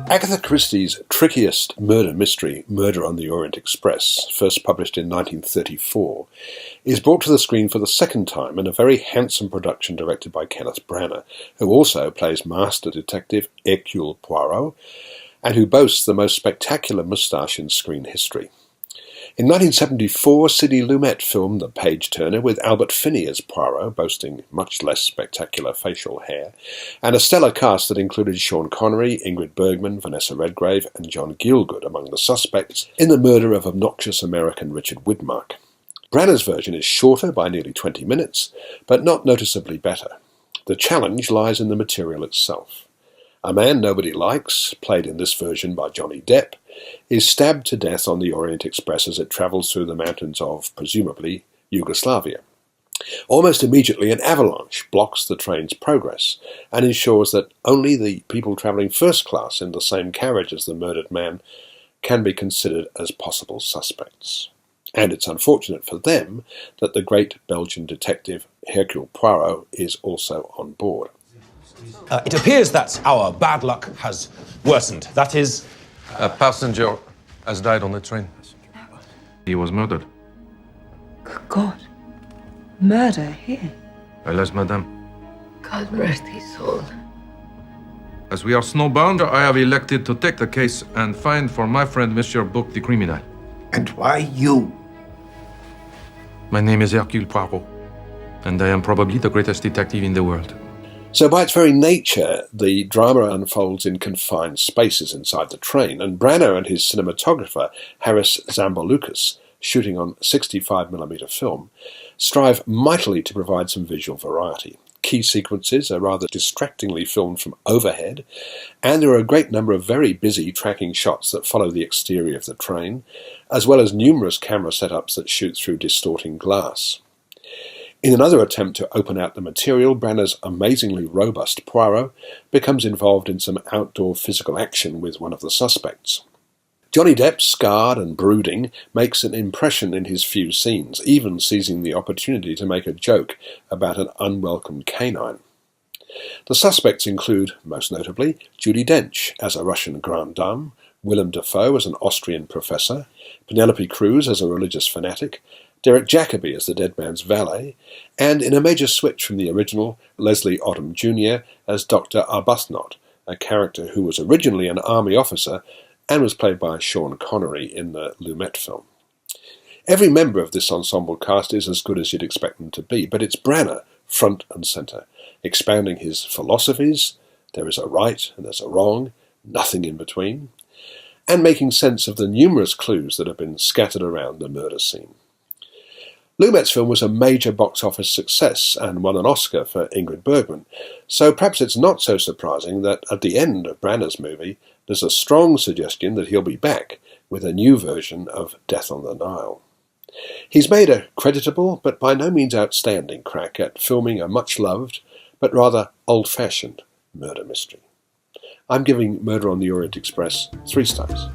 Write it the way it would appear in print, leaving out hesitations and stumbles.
Agatha Christie's trickiest murder mystery, Murder on the Orient Express, first published in 1934, is brought to the screen for the second time in a very handsome production directed by Kenneth Branagh, who also plays Master Detective Hercule Poirot, and who boasts the most spectacular moustache in screen history. In 1974, Sidney Lumet filmed The Page-Turner with Albert Finney as Poirot, boasting much less spectacular facial hair, and a stellar cast that included Sean Connery, Ingrid Bergman, Vanessa Redgrave, and John Gielgud among the suspects in the murder of obnoxious American Richard Widmark. Branagh's version is shorter by nearly 20 minutes, but not noticeably better. The challenge lies in the material itself. A man nobody likes, played in this version by Johnny Depp, is stabbed to death on the Orient Express as it travels through the mountains of, presumably, Yugoslavia. Almost immediately, an avalanche blocks the train's progress and ensures that only the people travelling first class in the same carriage as the murdered man can be considered as possible suspects. And it's unfortunate for them that the great Belgian detective Hercule Poirot is also on board. It appears that our bad luck has worsened. That is... A passenger has died on the train. He was murdered. Good God. Murder here? Alas, madame. God rest his soul. As we are snowbound, I have elected to take the case and find for my friend Monsieur Bouc the criminal. And why you? My name is Hercule Poirot, and I am probably the greatest detective in the world. So by its very nature, the drama unfolds in confined spaces inside the train, and Branagh and his cinematographer, Harris Zambolukis, shooting on 65mm film, strive mightily to provide some visual variety. Key sequences are rather distractingly filmed from overhead, and there are a great number of very busy tracking shots that follow the exterior of the train, as well as numerous camera setups that shoot through distorting glass. In another attempt to open out the material, Branagh's amazingly robust Poirot becomes involved in some outdoor physical action with one of the suspects. Johnny Depp, scarred and brooding, makes an impression in his few scenes, even seizing the opportunity to make a joke about an unwelcome canine. The suspects include, most notably, Judi Dench as a Russian grande dame, Willem Dafoe as an Austrian professor, Penelope Cruz as a religious fanatic, Derek Jacobi as the dead man's valet, and in a major switch from the original, Leslie Odom Jr. as Dr. Arbuthnot, a character who was originally an army officer and was played by Sean Connery in the Lumet film. Every member of this ensemble cast is as good as you'd expect them to be, but it's Branagh front and centre, expounding his philosophies, there is a right and there's a wrong, nothing in between, and making sense of the numerous clues that have been scattered around the murder scene. Lumet's film was a major box office success and won an Oscar for Ingrid Bergman, so perhaps it's not so surprising that at the end of Branagh's movie there's a strong suggestion that he'll be back with a new version of Death on the Nile. He's made a creditable but by no means outstanding crack at filming a much-loved but rather old-fashioned murder mystery. I'm giving Murder on the Orient Express 3 stars.